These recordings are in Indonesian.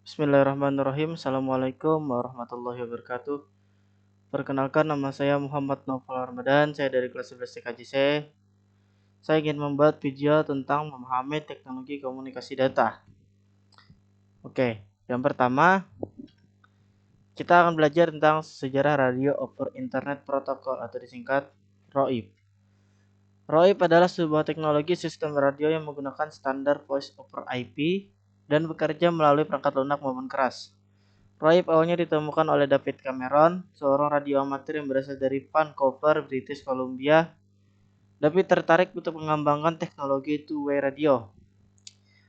Bismillahirrahmanirrahim. Assalamualaikum warahmatullahi wabarakatuh. Perkenalkan, nama saya Muhammad Naufal Ramadan. Saya dari kelas 11 TKJC. Saya ingin membuat video tentang memahami teknologi komunikasi data. Oke, yang pertama kita akan belajar tentang sejarah Radio over Internet Protocol atau disingkat ROIP. ROIP adalah sebuah teknologi sistem radio yang menggunakan standar Voice over IP dan bekerja melalui perangkat lunak maupun keras. ROIP awalnya ditemukan oleh David Cameron, seorang radio amatir yang berasal dari Vancouver, British Columbia. David tertarik untuk mengembangkan teknologi two-way radio.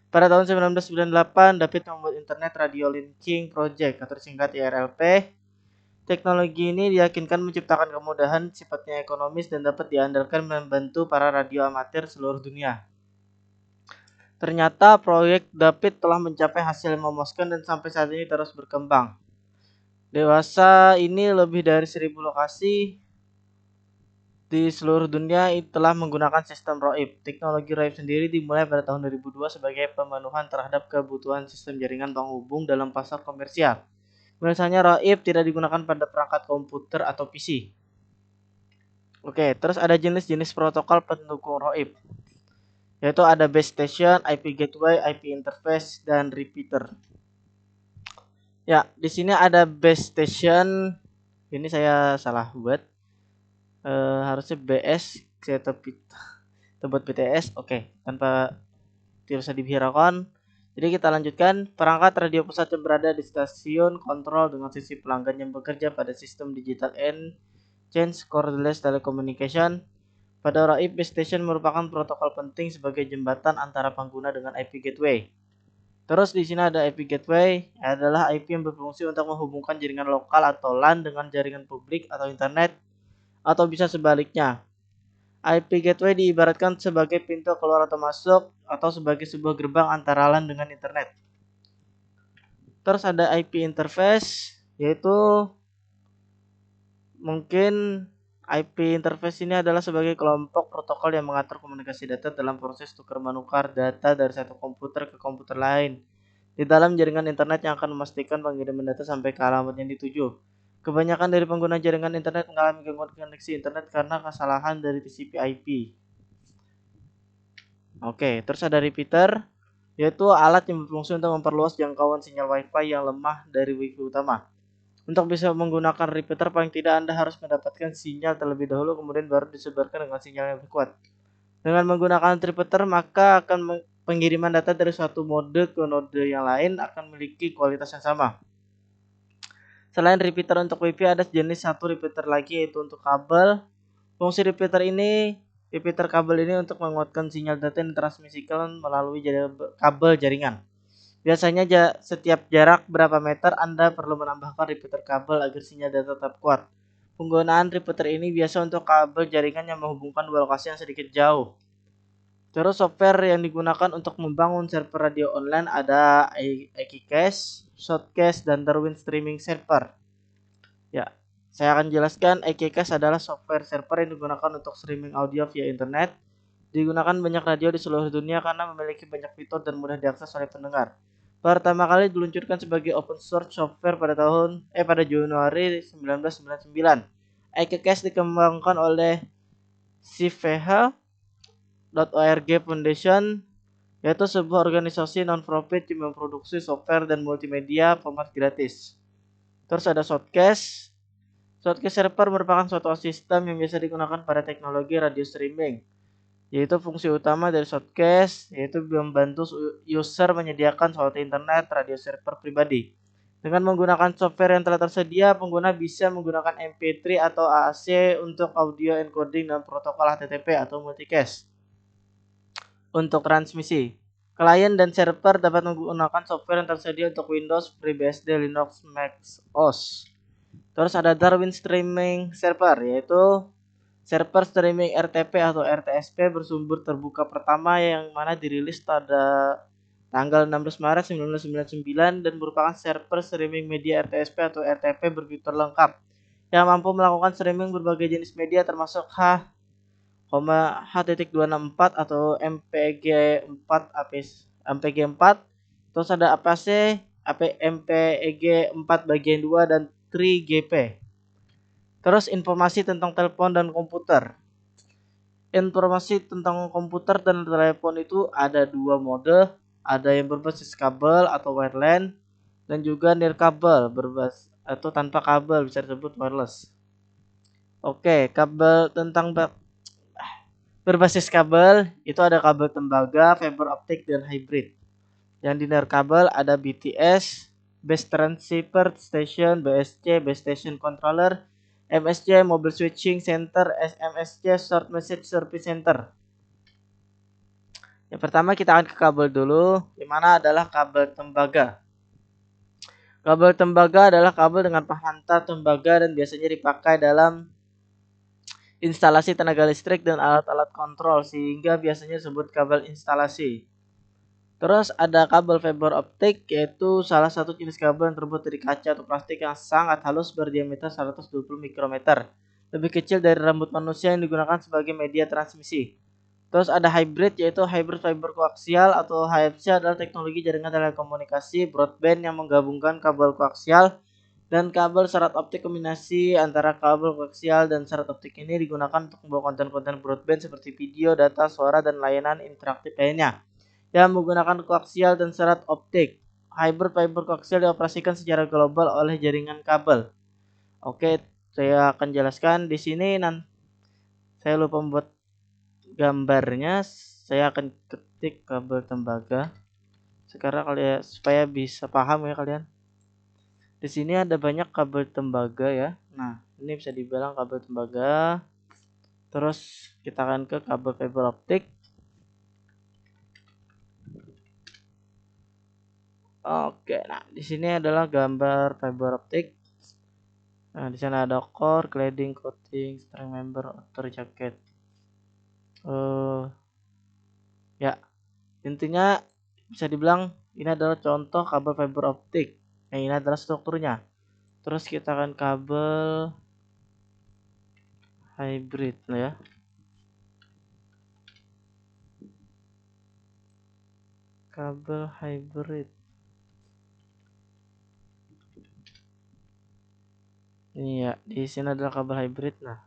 Pada tahun 1998, David membuat Internet Radio Linking Project atau disingkat IRLP. Teknologi ini diyakinkan menciptakan kemudahan, sifatnya ekonomis, dan dapat diandalkan membantu para radio amatir seluruh dunia. Ternyata proyek David telah mencapai hasil yang memuaskan dan sampai saat ini terus berkembang. Dewasa ini lebih dari 1000 lokasi di seluruh dunia telah menggunakan sistem ROIP. Teknologi ROIP sendiri dimulai pada tahun 2002 sebagai pemenuhan terhadap kebutuhan sistem jaringan penghubung dalam pasar komersial. Misalnya ROIP tidak digunakan pada perangkat komputer atau PC. Oke, terus ada jenis-jenis protokol pendukung ROIP, yaitu ada base station, IP gateway, IP interface, dan repeater. Ya, di sini ada base station. Ini saya salah buat. Harusnya BS saya tebut BTS. Oke, tanpa tidak usah dibiharakan. Jadi kita lanjutkan. Perangkat radio pusat yang berada di stasiun kontrol dengan sisi pelanggan yang bekerja pada sistem digital and change cordless telecommunication. Pada ROIP, base station merupakan protokol penting sebagai jembatan antara pengguna dengan IP gateway. Terus di sini ada IP gateway, adalah IP yang berfungsi untuk menghubungkan jaringan lokal atau LAN dengan jaringan publik atau internet, atau bisa sebaliknya. IP gateway diibaratkan sebagai pintu keluar atau masuk, atau sebagai sebuah gerbang antara LAN dengan internet. Terus ada IP interface, yaitu mungkin IP interface ini adalah sebagai kelompok protokol yang mengatur komunikasi data dalam proses tukar menukar data dari satu komputer ke komputer lain di dalam jaringan internet yang akan memastikan pengiriman data sampai ke alamat yang dituju. Kebanyakan dari pengguna jaringan internet mengalami gangguan koneksi internet karena kesalahan dari TCP IP. Oke, terus ada repeater, yaitu alat yang berfungsi untuk memperluas jangkauan sinyal Wi-Fi yang lemah dari Wi-Fi utama. Untuk bisa menggunakan repeater, paling tidak Anda harus mendapatkan sinyal terlebih dahulu, kemudian baru disebarkan dengan sinyal yang lebih kuat. Dengan menggunakan repeater, maka akan pengiriman data dari suatu mode ke node yang lain akan memiliki kualitas yang sama. Selain repeater untuk Wi-Fi, ada jenis satu repeater lagi, yaitu untuk kabel. Fungsi repeater kabel ini untuk menguatkan sinyal data yang ditransmisikan melalui kabel jaringan. Biasanya setiap jarak berapa meter Anda perlu menambahkan repeater kabel agar sinyal data tetap kuat. Penggunaan repeater ini biasa untuk kabel jaringan yang menghubungkan dua lokasi yang sedikit jauh. Terus software yang digunakan untuk membangun server radio online ada AkiCache, Shotcast, dan Darwin Streaming Server. Ya, saya akan jelaskan. AkiCache adalah software server yang digunakan untuk streaming audio via internet. Digunakan banyak radio di seluruh dunia karena memiliki banyak fitur dan mudah diakses oleh pendengar. Pertama kali diluncurkan sebagai open source software pada Januari 1999. AkiCache dikembangkan oleh CVH.org Foundation, yaitu sebuah organisasi non-profit yang memproduksi software dan multimedia format gratis. Terus ada Shotcast. Shotcast server merupakan suatu sistem yang biasa digunakan pada teknologi radio streaming. Yaitu fungsi utama dari Shotcast yaitu membantu user menyediakan suatu internet radio server pribadi. Dengan menggunakan software yang telah tersedia, pengguna bisa menggunakan MP3 atau AAC untuk audio encoding dan protokol HTTP atau multicast. Untuk transmisi, klien dan server dapat menggunakan software yang tersedia untuk Windows, FreeBSD, Linux, Mac OS. Terus ada Darwin Streaming Server, yaitu server streaming RTP atau RTSP bersumber terbuka pertama yang mana dirilis pada tanggal 16 Maret 1999 dan merupakan server streaming media RTSP atau RTP berfitur lengkap yang mampu melakukan streaming berbagai jenis media termasuk H.264 atau MPG4 APS MPG4. Terus ada APC, MPEG 4 bagian 2 dan 3GP. Terus informasi tentang telepon dan komputer. Informasi tentang komputer dan telepon itu ada dua mode, ada yang berbasis kabel atau wireline dan juga nirkabel berbasis atau tanpa kabel, bisa disebut wireless. Oke, kabel tentang berbasis kabel itu ada kabel tembaga, fiber optik dan hybrid. Yang di nirkabel ada BTS, Base Transceiver Station, BSC, Base Station Controller, MSC Mobile Switching Center, SMSC Short Message Service Center. Yang pertama kita akan ke kabel dulu, di mana adalah kabel tembaga. Kabel tembaga adalah kabel dengan penghantar tembaga dan biasanya dipakai dalam instalasi tenaga listrik dan alat-alat kontrol, sehingga biasanya disebut kabel instalasi. Terus ada kabel fiber optik, yaitu salah satu jenis kabel yang terbuat dari kaca atau plastik yang sangat halus berdiameter 120 mikrometer. Lebih kecil dari rambut manusia yang digunakan sebagai media transmisi. Terus ada hybrid, yaitu hybrid fiber koaksial atau HFC adalah teknologi jaringan telekomunikasi broadband yang menggabungkan kabel koaksial dan kabel serat optik. Kombinasi antara kabel koaksial dan serat optik ini digunakan untuk membawa konten-konten broadband seperti video, data, suara, dan layanan interaktif lainnya yang menggunakan koaksial dan serat optik. Hybrid fiber koaksial dioperasikan secara global oleh jaringan kabel. Oke, saya akan jelaskan di sini. Saya lupa membuat gambarnya. Saya akan ketik kabel tembaga sekarang kalian supaya bisa paham ya kalian. Di sini ada banyak kabel tembaga ya. Nah, ini bisa dibilang kabel tembaga. Terus kita akan ke kabel fiber optik. Oke, nah di sini adalah gambar fiber optik. Nah, di sana ada core, cladding, coating, string member, outer jacket. Ya, intinya bisa dibilang ini adalah contoh kabel fiber optik. Nah, ini adalah strukturnya. Terus kita akan kabel hybrid ya. Kabel hybrid. Ini ya, di sini adalah kabel hybrid. Nah,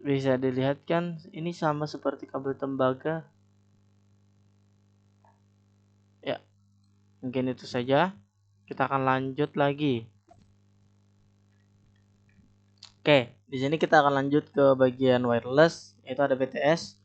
bisa dilihat kan ini sama seperti kabel tembaga. Ya, mungkin itu saja. Kita akan lanjut lagi. Oke, di sini kita akan lanjut ke bagian wireless, yaitu ada BTS,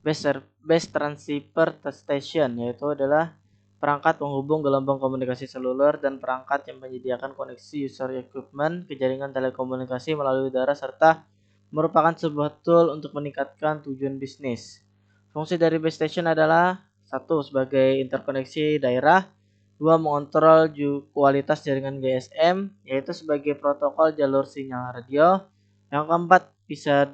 Base Transceiver Station, yaitu adalah perangkat penghubung gelombang komunikasi seluler dan perangkat yang menyediakan koneksi user equipment ke jaringan telekomunikasi melalui udara serta merupakan sebuah tool untuk meningkatkan tujuan bisnis. Fungsi dari base station adalah satu, sebagai interkoneksi daerah, dua, mengontrol kualitas jaringan GSM, yaitu sebagai protokol jalur sinyal radio, yang keempat bisa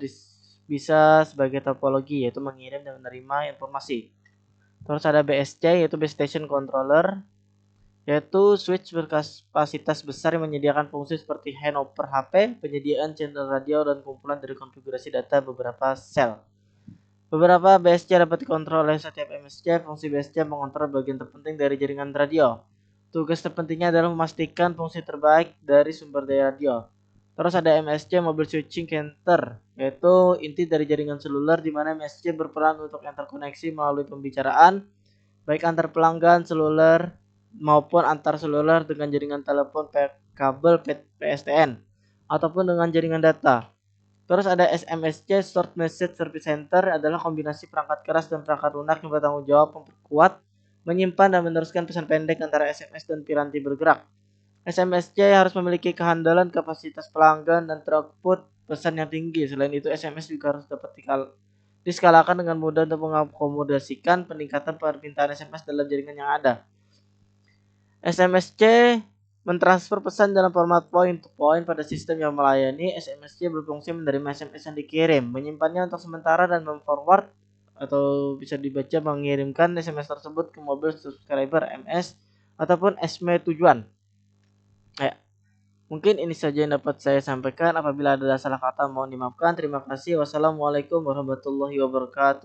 sebagai topologi, yaitu mengirim dan menerima informasi. Terus ada BSC, yaitu base station controller, yaitu switch berkapasitas besar yang menyediakan fungsi seperti handover HP, penyediaan channel radio, dan kumpulan dari konfigurasi data beberapa sel. Beberapa BSC dapat dikontrol oleh setiap MSC. Fungsi BSC mengontrol bagian terpenting dari jaringan radio. Tugas terpentingnya adalah memastikan fungsi terbaik dari sumber daya radio. Terus ada MSC Mobile Switching Center, yaitu inti dari jaringan seluler di mana MSC berperan untuk interkoneksi melalui pembicaraan baik antar pelanggan seluler maupun antar seluler dengan jaringan telepon kabel PSTN ataupun dengan jaringan data. Terus ada SMSC Short Message Service Center, adalah kombinasi perangkat keras dan perangkat lunak yang bertanggung jawab memperkuat, menyimpan dan meneruskan pesan pendek antara SMS dan piranti bergerak. SMSC harus memiliki kehandalan kapasitas pelanggan dan throughput pesan yang tinggi. Selain itu, SMS juga harus dapat diskalakan dengan mudah untuk mengakomodasikan peningkatan permintaan SMS dalam jaringan yang ada. SMSC mentransfer pesan dalam format point to point pada sistem yang melayani. SMSC berfungsi menerima SMS yang dikirim, menyimpannya untuk sementara, dan memforward atau bisa dibaca mengirimkan SMS tersebut ke mobil subscriber MS ataupun SME tujuan. Mungkin ini saja yang dapat saya sampaikan. Apabila ada salah kata mohon dimaafkan. Terima kasih. Wassalamualaikum warahmatullahi wabarakatuh.